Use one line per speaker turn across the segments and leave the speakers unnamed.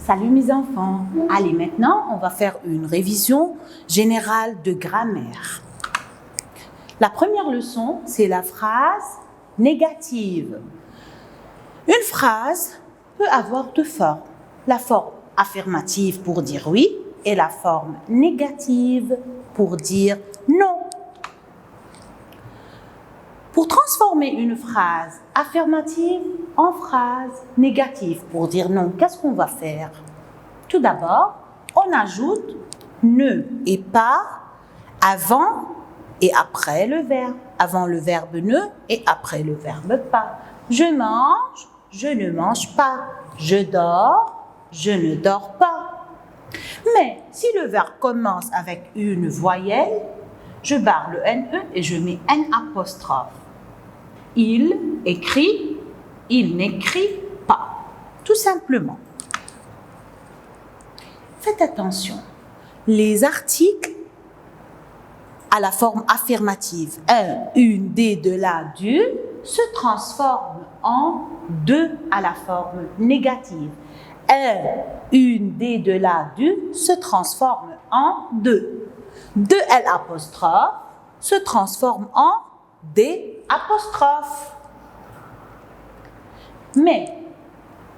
Salut mes enfants. Allez, maintenant, on va faire une révision générale de grammaire. La première leçon, c'est la phrase négative. Une phrase peut avoir deux formes. La forme affirmative pour dire oui et la forme négative pour dire non. Pour transformer une phrase affirmative en phrase négative pour dire non, qu'est-ce qu'on va faire? Tout d'abord, on ajoute ne et pas avant et après le verbe. Avant le verbe ne et après le verbe pas. Je mange, je ne mange pas. Je dors, je ne dors pas. Mais si le verbe commence avec une voyelle, je barre le NE et je mets N apostrophe. Il écrit, il n'écrit pas. Tout simplement. Faites attention. Les articles à la forme affirmative, un, une, des, de, la, du, se transforment en de à la forme négative. Un, une, des, de, la, du se transforme en de. De L apostrophe se transforme en des apostrophes. Mais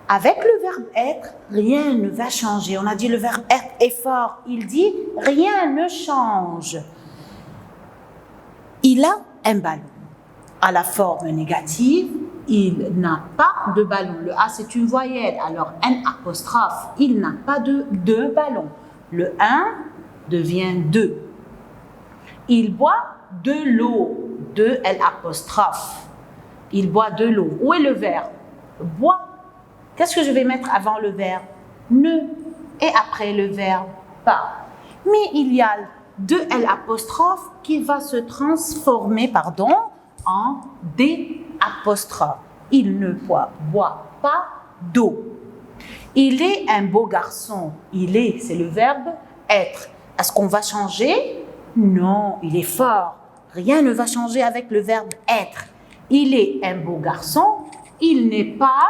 avec le verbe être, rien ne va changer. On a dit le verbe être est fort. Il dit rien ne change. Il a un ballon. À la forme négative, il n'a pas de ballon. Le A, c'est une voyelle. Alors, N apostrophe, il n'a pas de ballon. Le 1 devient 2. Il boit de l'eau. De L apostrophe. Il boit de l'eau. Où est le verbe? Boit. Qu'est-ce que je vais mettre avant le verbe? Ne. Et après le verbe pas. Mais il y a de L apostrophe qui va se transformer, en D apostrophe. Il ne boit pas d'eau. Il est un beau garçon. Il est, c'est le verbe être. Est-ce qu'on va changer? Non, il est fort. Rien ne va changer avec le verbe être. Il est un beau garçon. Il n'est pas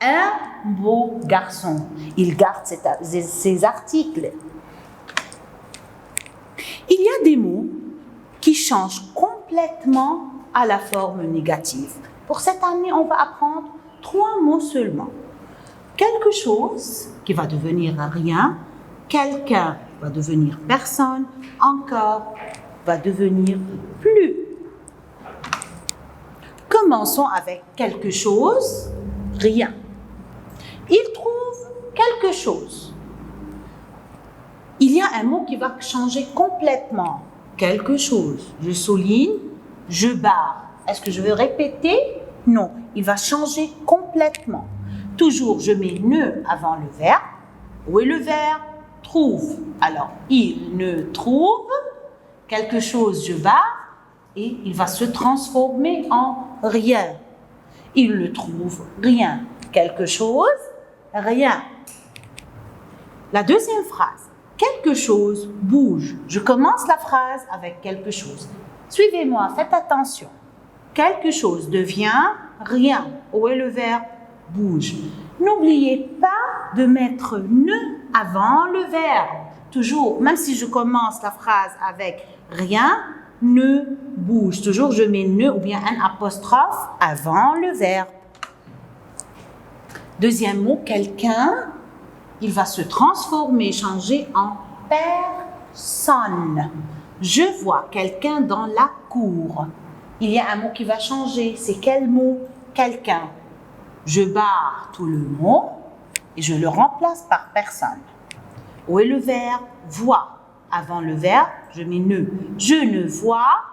un beau garçon. Il garde ses articles. Il y a des mots qui changent complètement à la forme négative. Pour cette année, on va apprendre 3 mots seulement. Quelque chose qui va devenir rien, quelqu'un va devenir personne, encore va devenir plus. Commençons avec quelque chose, rien. Il trouve quelque chose. Il y a un mot qui va changer complètement. Quelque chose. Je souligne, je barre. Est-ce que je vais répéter? Non, il va changer complètement. Toujours, je mets ne avant le verbe. Où est le verbe? Trouve. Alors, il ne trouve quelque chose, je barre, et il va se transformer en rien. Il ne trouve rien. Quelque chose, rien. La deuxième phrase. Quelque chose bouge. Je commence la phrase avec quelque chose. Suivez-moi, faites attention. Quelque chose devient rien. Où est le verbe? Bouge. N'oubliez pas de mettre ne avant le verbe. Toujours, même si je commence la phrase avec rien, ne bouge. Toujours, je mets ne ou bien un apostrophe avant le verbe. Deuxième mot, quelqu'un. Il va se transformer, changer en personne. Je vois quelqu'un dans la cour. Il y a un mot qui va changer. C'est quel mot? Quelqu'un. Je barre tout le mot et je le remplace par personne. Où est le verbe? Voir. Avant le verbe, je mets ne. Je ne vois.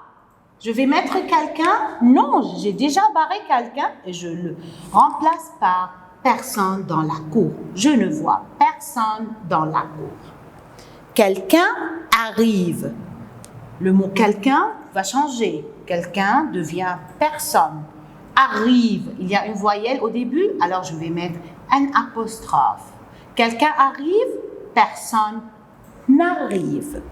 Je vais mettre quelqu'un. Non, j'ai déjà barré quelqu'un et je le remplace par personne dans la cour. Je ne vois personne dans la cour. Quelqu'un arrive. Le mot quelqu'un va changer. Quelqu'un devient personne. Arrive. Il y a une voyelle au début, alors je vais mettre un apostrophe. Quelqu'un arrive, personne n'arrive.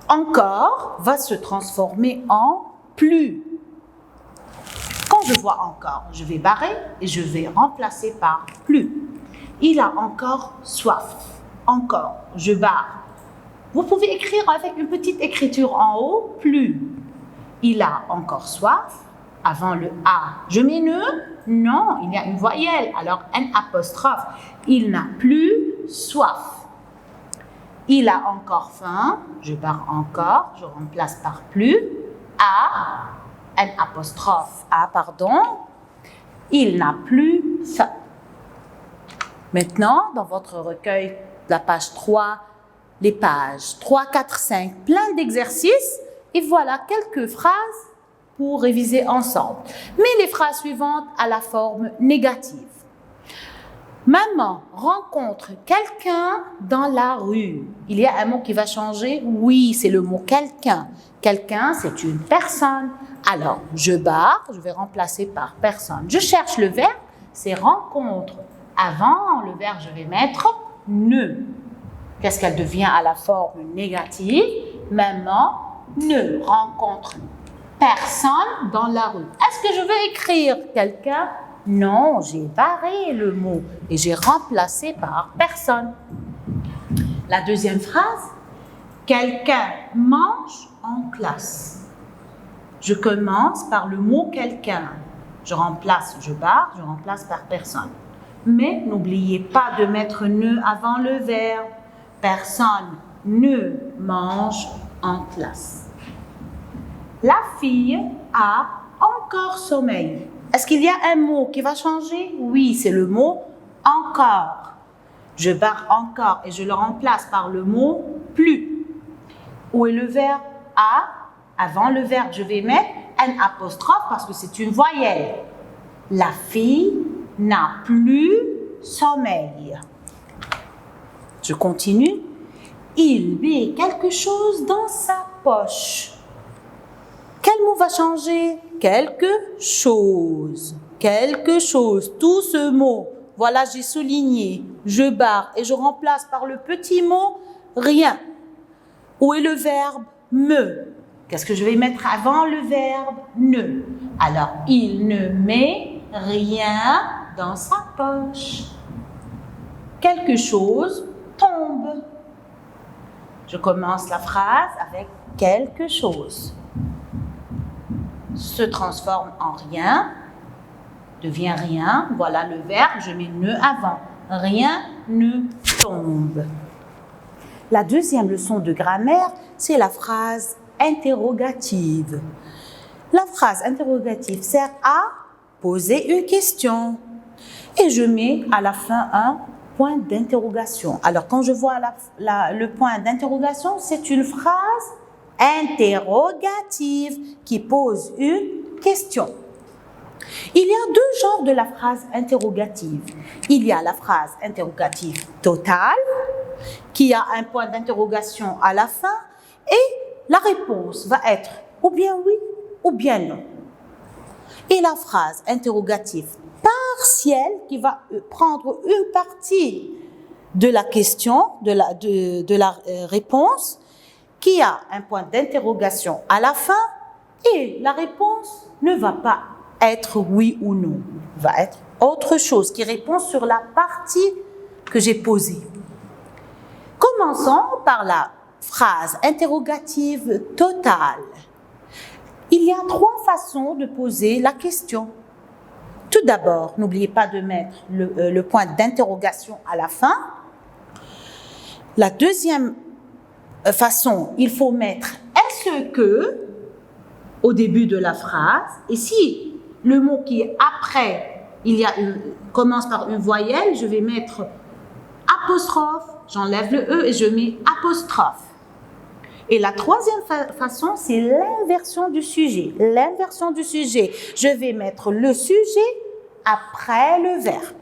Encore va se transformer en plus. Quand je vois encore, je vais barrer et je vais remplacer par plus. Il a encore soif. Encore, je barre. Vous pouvez écrire avec une petite écriture en haut, plus. Il a encore soif. Avant le A, je mets ne? Non, il y a une voyelle, alors N apostrophe. Il n'a plus soif. Il a encore faim. Je barre encore, je remplace par plus. A, N apostrophe A, pardon. Il n'a plus faim. Maintenant, dans votre recueil, la page 3, les pages 3, 4, 5, plein d'exercices. Et voilà quelques phrases pour réviser ensemble. Mais les phrases suivantes à la forme négative. Maman rencontre quelqu'un dans la rue. Il y a un mot qui va changer? Oui, c'est le mot quelqu'un. Quelqu'un, c'est une personne. Alors, je barre, je vais remplacer par personne. Je cherche le verbe, c'est rencontre. Avant le verbe, je vais mettre ne. Qu'est-ce qu'elle devient à la forme négative? Maman ne rencontre personne dans la rue. Est-ce que je vais écrire quelqu'un? Non, j'ai barré le mot et j'ai remplacé par personne. La deuxième phrase, quelqu'un mange en classe. Je commence par le mot quelqu'un. Je remplace, je barre, je remplace par personne. Mais n'oubliez pas de mettre ne avant le verbe. Personne ne mange en classe. La fille a encore sommeil. Est-ce qu'il y a un mot qui va changer? Oui, c'est le mot encore. Je barre encore et je le remplace par le mot plus. Où est le verbe a? Avant le verbe, je vais mettre un apostrophe parce que c'est une voyelle. La fille n'a plus sommeil. Je continue. Il met quelque chose dans sa poche. Quel mot va changer? Quelque chose. Quelque chose. Tout ce mot. Voilà, j'ai souligné. Je barre et je remplace par le petit mot rien. Où est le verbe me? Qu'est-ce que je vais mettre avant le verbe ne? Alors, il ne met rien dans sa poche. Quelque chose tombe. Je commence la phrase avec quelque chose. Se transforme en rien, devient rien. Voilà le verbe, je mets ne avant. Rien ne tombe. La deuxième leçon de grammaire, c'est la phrase interrogative. La phrase interrogative sert à poser une question. Et je mets à la fin un point d'interrogation. Alors, quand je vois le point d'interrogation, c'est une phrase interrogative qui pose une question. Il y a deux genres de la phrase interrogative. Il y a la phrase interrogative totale, qui a un point d'interrogation à la fin, et la réponse va être ou bien oui ou bien non. Et la phrase interrogative partielle, qui va prendre une partie de la question, de la réponse, qui a un point d'interrogation à la fin, et la réponse ne va pas être oui ou non, va être autre chose qui répond sur la partie que j'ai posée. Commençons par la phrase interrogative totale. Il y a trois façons de poser la question. Tout d'abord, n'oubliez pas de mettre le point d'interrogation à la fin. La deuxième façon, il faut mettre est-ce que au début de la phrase. Et si le mot qui est après, commence par une voyelle, je vais mettre apostrophe, j'enlève le E et je mets apostrophe. Et la troisième façon, c'est l'inversion du sujet. L'inversion du sujet, je vais mettre le sujet après le verbe.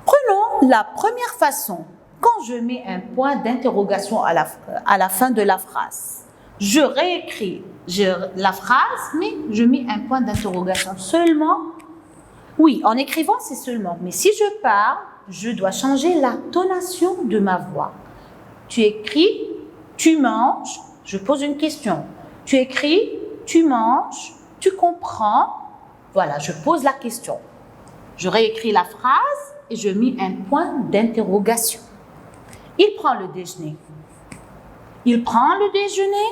Prenons la première façon. Quand je mets un point d'interrogation à la fin de la phrase, je réécris la phrase, mais je mets un point d'interrogation seulement. Oui, en écrivant, c'est seulement. Mais si je parle, je dois changer la tonation de ma voix. Tu écris, tu manges, je pose une question. Tu écris, tu manges, tu comprends. Voilà, je pose la question. je réécris la phrase et je mets un point d'interrogation. Il prend le déjeuner. Il prend le déjeuner.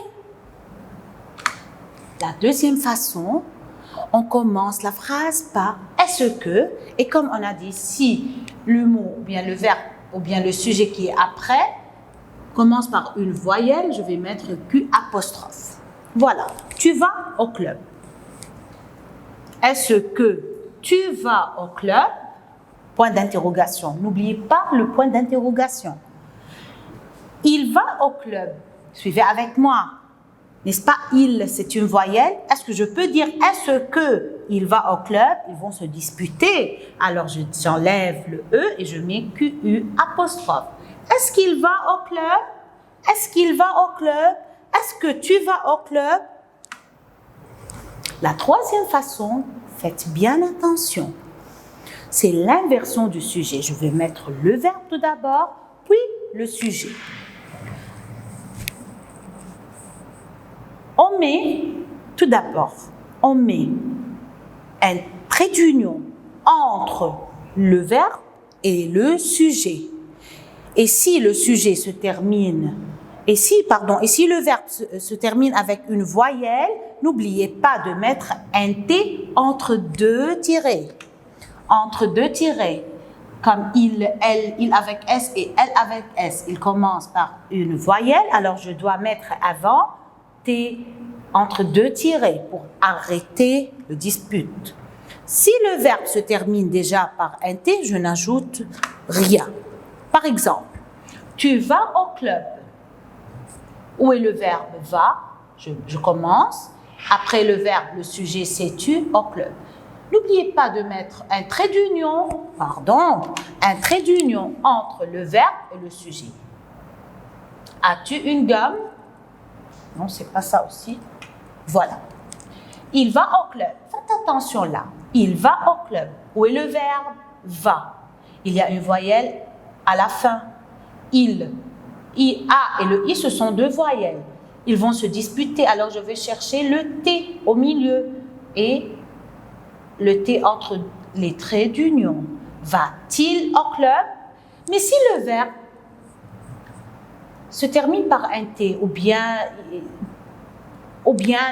La deuxième façon, on commence la phrase par « est-ce que ?» et comme on a dit, si le mot ou bien le verbe ou bien le sujet qui est après commence par une voyelle, je vais mettre Q apostrophe. Voilà, tu vas au club. Est-ce que tu vas au club? Point d'interrogation. N'oubliez pas le point d'interrogation. Il va au club. Suivez avec moi. N'est-ce pas? Il, c'est une voyelle. Est-ce que je peux dire est-ce que il va au club? Ils vont se disputer. Alors, j'enlève le E et je mets QU apostrophe. Est-ce qu'il va au club? Est-ce qu'il va au club? Est-ce que tu vas au club? La troisième façon, faites bien attention. C'est l'inversion du sujet. Je vais mettre le verbe tout d'abord, puis le sujet. On met, tout d'abord, on met un trait d'union entre le verbe et le sujet. Et si le sujet se termine, et si le verbe se termine avec une voyelle, n'oubliez pas de mettre un T entre deux tirets. Entre deux tirets, comme il avec S et elle avec S, il commence par une voyelle, alors je dois mettre avant T entre deux tirets pour arrêter le dispute. Si le verbe se termine déjà par un T, je n'ajoute rien. Par exemple, tu vas au club. Où est le verbe va? Je commence. Après le verbe, le sujet c'est tu au club. N'oubliez pas de mettre un trait d'union, entre le verbe et le sujet. As-tu une gomme? Non, c'est pas ça aussi. Voilà. Il va au club. Faites attention là. Il va au club. Où est le verbe? Va. Il y a une voyelle à la fin. I, A et le I, ce sont deux voyelles. Ils vont se disputer. Alors, je vais chercher le T au milieu et le T entre les traits d'union. Va-t-il au club? Mais si le verbe se termine par un T ou bien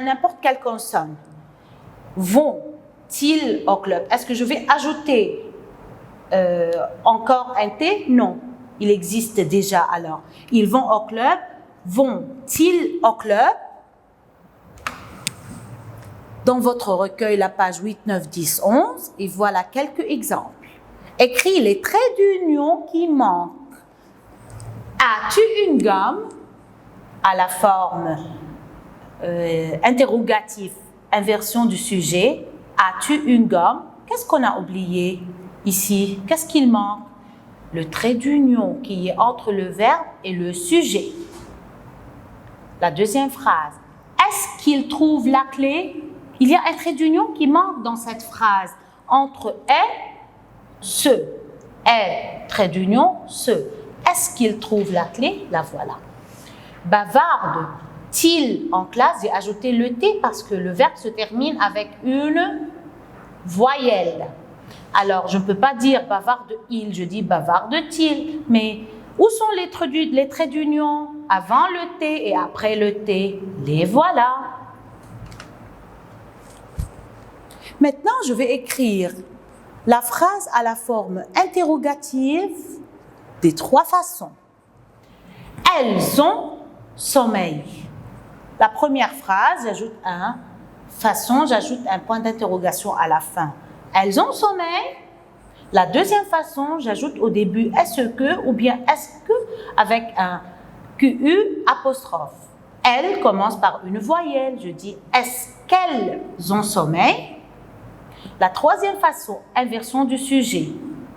n'importe quelle consonne, vont-ils au club? Est-ce que je vais ajouter encore un T? Non, il existe déjà alors. Ils vont au club. Vont-ils au club? Dans votre recueil, la page 8, 9, 10, 11, et voilà quelques exemples. Écris les traits d'union qui manquent. As-tu une gomme? À la forme interrogative, inversion du sujet. As-tu une gomme? Qu'est-ce qu'on a oublié ici? Qu'est-ce qu'il manque? Le trait d'union qui est entre le verbe et le sujet. La deuxième phrase. Est-ce qu'il trouve la clé? Il y a un trait d'union qui manque dans cette phrase entre et, ce. Et, trait d'union, ce. Est-ce qu'il trouve la clé? La voilà. Bavarde-t-il en classe? J'ai ajouté le T parce que le verbe se termine avec une voyelle. Alors, je ne peux pas dire bavarde-il, je dis bavarde-t-il. Mais où sont les traits d'union? Avant le T et après le T. Les voilà. Maintenant, je vais écrire la phrase à la forme interrogative des trois façons. Elles ont sommeil. La première phrase, j'ajoute j'ajoute un point d'interrogation à la fin. Elles ont sommeil. La deuxième façon, j'ajoute au début est-ce que ou bien est-ce que avec un QU apostrophe. Elles commencent par une voyelle. Je dis est-ce qu'elles ont sommeil? La troisième façon, inversion du sujet.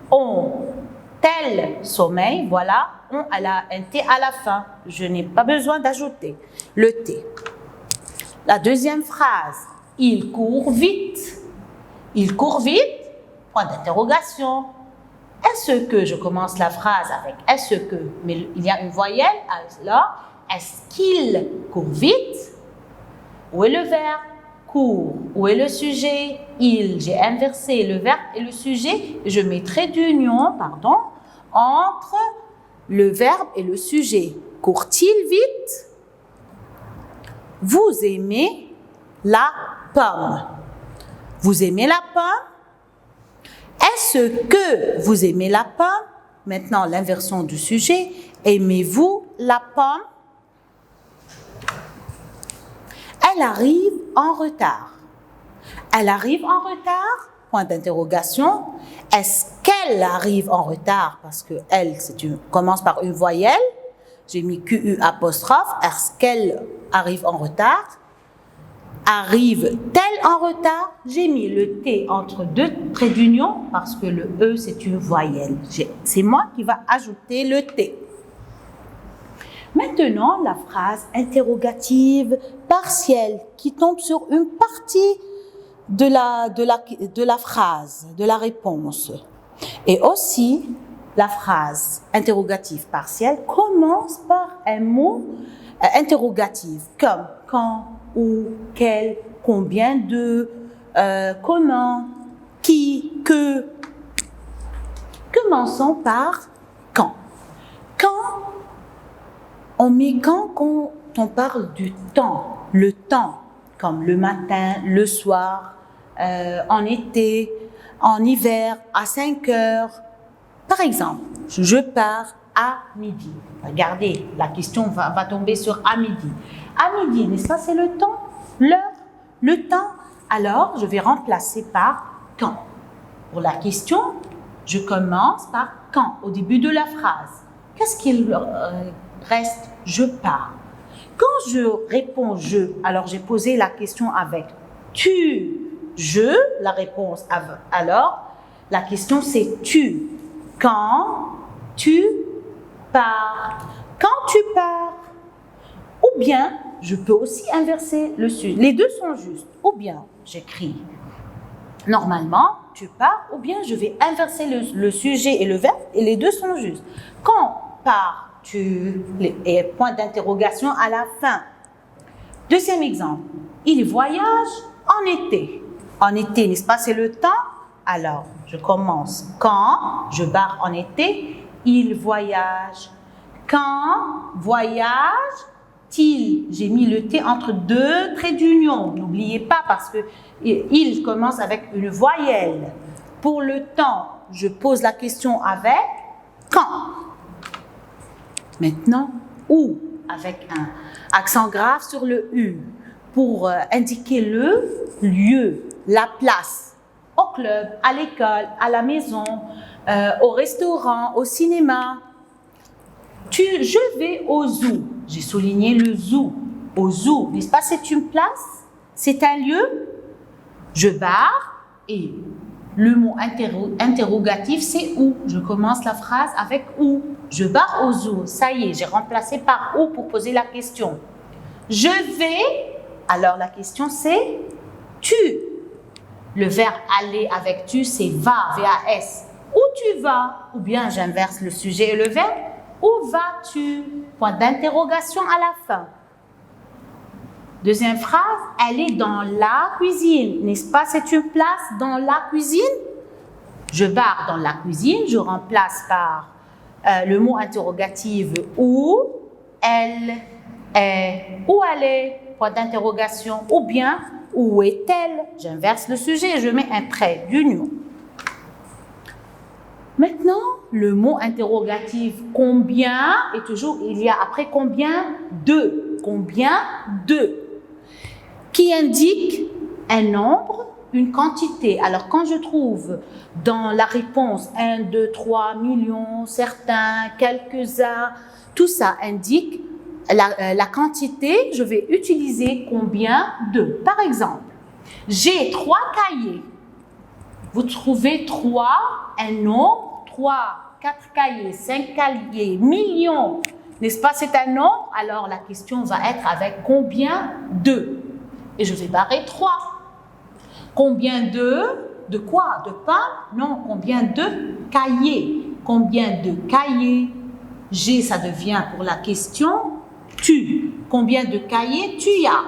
Ont-elles sommeil? Voilà, elle a un T à la fin. Je n'ai pas besoin d'ajouter le T. La deuxième phrase, il court vite. Il court vite, point d'interrogation. Est-ce que, je commence la phrase avec est-ce que, mais il y a une voyelle, alors, est-ce qu'il court vite? Où est le verbe? court. Où est le sujet? Il. J'ai inversé le verbe et le sujet. Je mets trait d'union, entre le verbe et le sujet. Court-il vite? Vous aimez la pomme. Vous aimez la pomme? Est-ce que vous aimez la pomme? Maintenant, l'inversion du sujet. Aimez-vous la pomme? Elle arrive en retard. Elle arrive en retard? Point d'interrogation. Est-ce qu'elle arrive en retard? Parce que elle, commence par une voyelle. J'ai mis QU apostrophe. Est-ce qu'elle arrive en retard? Arrive-t-elle en retard? J'ai mis le T entre deux traits d'union parce que le E, c'est une voyelle. C'est moi qui va ajouter le T. Maintenant, la phrase interrogative partielle qui tombe sur une partie de la phrase, de la réponse. Et aussi, la phrase interrogative partielle commence par un mot interrogatif comme quand, où, quel, combien de, comment, qui, que. Commençons par quand. Quand, on met quand on parle du temps, le temps, comme le matin, le soir, en été, en hiver, à 5 heures. Par exemple, je pars à midi. Regardez, la question va tomber sur à midi. À midi, n'est-ce pas, c'est le temps, l'heure, le temps. Alors, je vais remplacer par quand. Pour la question, je commence par quand, au début de la phrase. Qu'est-ce qu'il reste? Je pars. Quand je réponds je, alors j'ai posé la question avec tu, je, la réponse avec, alors la question c'est tu. Quand tu pars. Quand tu pars. Ou bien, je peux aussi inverser le sujet. Les deux sont justes. Ou bien, j'écris normalement, tu pars, ou bien je vais inverser le sujet et le verbe, et les deux sont justes. Quand pars-tu, et point d'interrogation à la fin. Deuxième exemple, il voyage en été. En été, n'est-ce pas, c'est le temps? Alors, je commence. Quand je pars en été, il voyage. Quand voyage-t-il? J'ai mis le T entre deux traits d'union. N'oubliez pas parce que il commence avec une voyelle. Pour le temps, je pose la question avec quand. Maintenant, où? Avec un accent grave sur le U. Pour indiquer le lieu, la place. Au club, à l'école, à la maison, au restaurant, au cinéma. Je vais au zoo. J'ai souligné le zoo. Au zoo, n'est-ce pas, c'est une place? C'est un lieu? Je barre et le mot interrogatif, c'est où? Je commence la phrase avec où. Je barre au zoo. Ça y est, j'ai remplacé par où pour poser la question. Je vais, alors la question c'est tu. Le verbe aller avec tu, c'est va, V-A-S. Où tu vas? Ou bien j'inverse le sujet et le verbe. Où vas-tu? Point d'interrogation à la fin. Deuxième phrase, elle est dans la cuisine. N'est-ce pas, c'est une place dans la cuisine? Je barre dans la cuisine, je remplace par le mot interrogatif où. Elle est. Où elle est? Point d'interrogation. Ou bien, où est-elle? J'inverse le sujet et je mets un trait d'union. Maintenant, le mot interrogatif combien, et toujours il y a après combien de. Combien de. Qui indique un nombre, une quantité. Alors, quand je trouve dans la réponse 1, 2, 3, millions, certains, quelques-uns, tout ça indique la quantité, je vais utiliser combien de. Par exemple, j'ai 3 cahiers. Vous trouvez 3, un nombre, 3, 4 cahiers, 5 cahiers, millions. N'est-ce pas, c'est un nombre? Alors, la question va être avec combien de. Et je vais barrer 3. Combien de quoi? De pain? Non, combien de cahiers? Combien de cahiers? G, ça devient pour la question tu. Combien de cahiers tu as?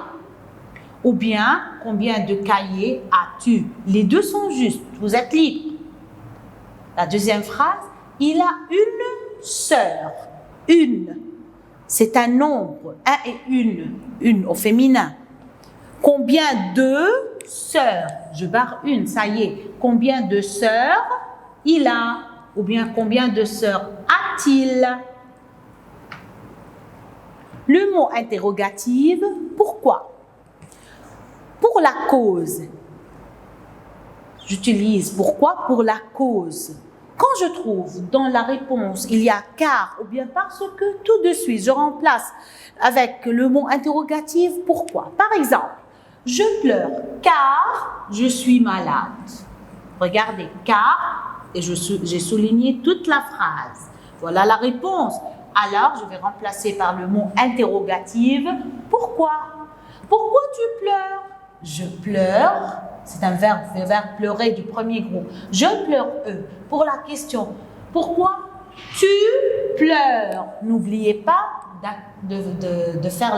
ou bien combien de cahiers as-tu? Les deux sont justes, vous êtes libre. La deuxième phrase, il a une sœur. Une, c'est un nombre, un et une au féminin. Combien de sœurs? Je barre une, ça y est. Combien de sœurs il a? Ou bien combien de sœurs a-t-il? Le mot interrogatif, pourquoi? Pour la cause. J'utilise pourquoi pour la cause. Quand je trouve dans la réponse, il y a car ou bien parce que, tout de suite, je remplace avec le mot interrogatif pourquoi. Par exemple, je pleure car je suis malade. Regardez, car, et j'ai souligné toute la phrase. Voilà la réponse. Alors, je vais remplacer par le mot interrogatif. Pourquoi? Pourquoi tu pleures? Je pleure. C'est un verbe, le verbe pleurer du premier groupe. Je pleure, Pour la question, pourquoi tu pleures? N'oubliez pas de faire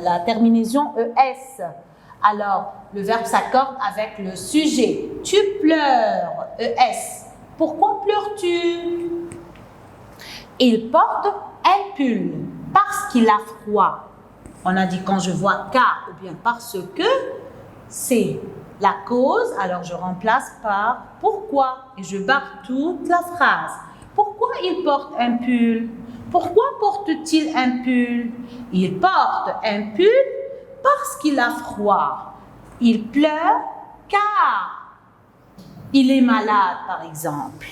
la terminaison ES. Alors, le verbe s'accorde avec le sujet. Tu pleures, ES. Pourquoi pleures-tu? Il porte un pull parce qu'il a froid. On a dit quand je vois car ou bien parce que, c'est la cause, alors je remplace par pourquoi et je barre toute la phrase. Pourquoi il porte un pull? Pourquoi porte-t-il un pull? Il porte un pull parce qu'il a froid. Il pleure car il est malade, par exemple.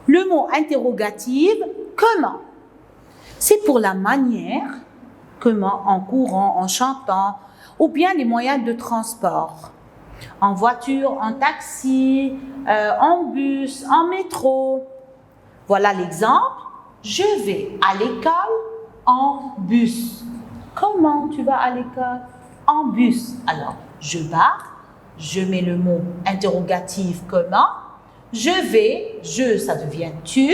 Le mot interrogatif, comment? C'est pour la manière, comment, en courant, en chantant, ou bien les moyens de transport. En voiture, en taxi, en bus, en métro. Voilà l'exemple. Je vais à l'école en bus. Comment tu vas à l'école? En bus. Alors, je barre, je mets le mot interrogatif comment. Je vais, ça devient tu.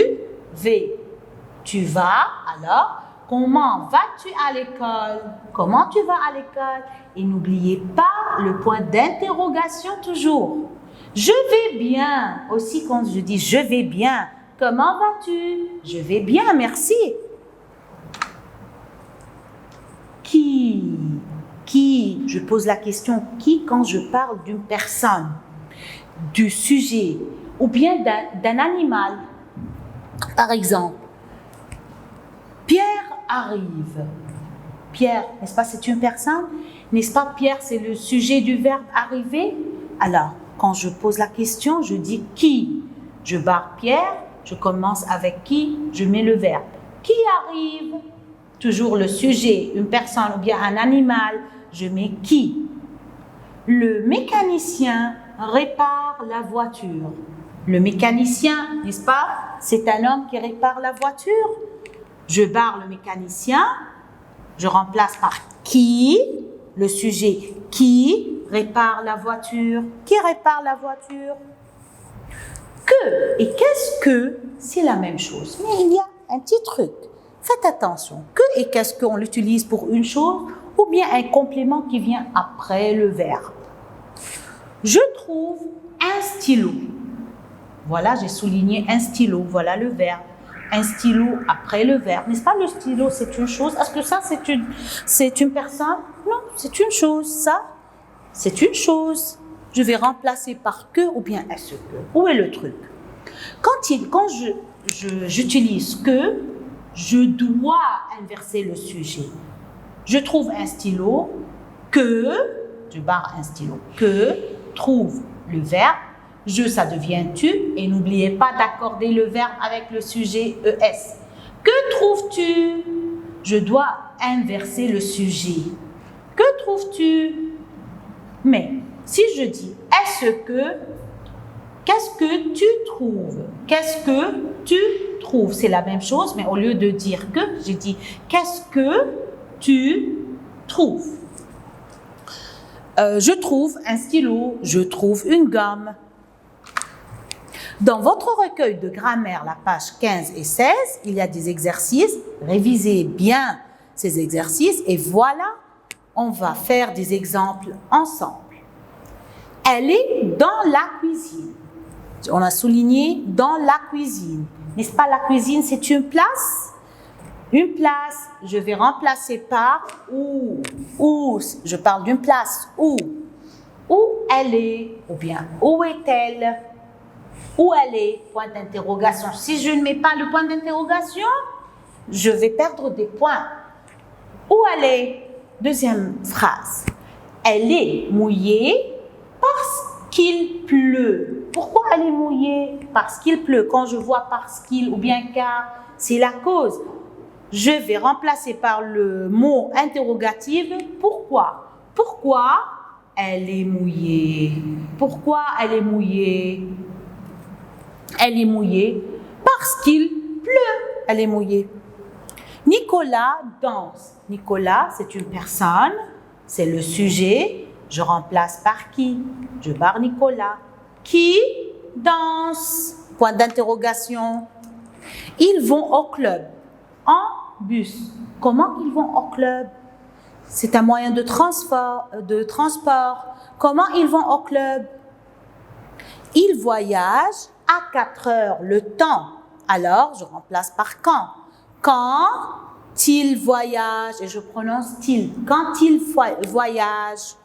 Vais, tu vas. Alors, comment vas-tu à l'école? Comment tu vas à l'école? Et n'oubliez pas le point d'interrogation toujours. Je vais bien. Aussi quand je dis je vais bien. Comment vas-tu? Je vais bien, merci. Qui? Je pose la question qui quand je parle d'une personne, du sujet ou bien d'un animal. Par exemple, Pierre arrive. Pierre, n'est-ce pas, c'est une personne? N'est-ce pas, Pierre, c'est le sujet du verbe arriver? Alors, quand je pose la question, je dis qui? Je barre Pierre, je commence avec qui? Je mets le verbe. Qui arrive? Toujours le sujet, une personne ou bien un animal, je mets qui? Le mécanicien répare la voiture. Le mécanicien, n'est-ce pas? C'est un homme qui répare la voiture. Je barre le mécanicien, je remplace par qui, le sujet qui répare la voiture. Qui répare la voiture? Que et qu'est-ce que, c'est la même chose. Mais il y a un petit truc. Faites attention. Que et qu'est-ce qu'on l'utilise pour une chose ou bien un complément qui vient après le verbe. Je trouve un stylo. Voilà, j'ai souligné un stylo. Voilà le verbe. Un stylo après le verbe. N'est-ce pas, le stylo, c'est une chose? Est-ce que ça, c'est une personne? Non, c'est une chose. Ça, c'est une chose. Je vais remplacer par que ou bien est-ce que. Où est le truc? Quand j'utilise que, je dois inverser le sujet. Je trouve un stylo que, je barre un stylo, que, trouve le verbe, je, ça devient tu, et n'oubliez pas d'accorder le verbe avec le sujet ES. Que trouves-tu? Je dois inverser le sujet. Que trouves-tu? Mais si je dis est-ce que, qu'est-ce que tu trouves? Qu'est-ce que tu trouves? C'est la même chose, mais au lieu de dire que, j'ai dit qu'est-ce que tu trouves? Je trouve un stylo, je trouve une gomme. Dans votre recueil de grammaire, la page 15 et 16, il y a des exercices. Révisez bien ces exercices et voilà on va faire des exemples ensemble. Elle est dans la cuisine. On a souligné dans la cuisine. N'est-ce pas, la cuisine, c'est une place? Une place, je vais remplacer par où. Où, je parle d'une place. Où? Où elle est? Ou bien, où est-elle? Où elle est? Point d'interrogation. Si je ne mets pas le point d'interrogation, je vais perdre des points. Où elle est? Deuxième phrase. Elle est mouillée parce qu'il pleut. Pourquoi elle est mouillée? Parce qu'il pleut. Quand je vois parce qu'il ou bien car, c'est la cause. Je vais remplacer par le mot interrogatif. Pourquoi? Pourquoi elle est mouillée? Pourquoi elle est mouillée? Elle est mouillée parce qu'il pleut. Elle est mouillée. Nicolas danse. Nicolas, c'est une personne, c'est le sujet. Je remplace par qui? Je barre Nicolas. Qui danse? Point d'interrogation. Ils vont au club en bus. Comment ils vont au club? C'est un moyen de transport. Comment ils vont au club? Ils voyagent à 4 heures. Le temps, alors je remplace par quand. Quand ils voyagent, et je prononce il. Quand ils voyagent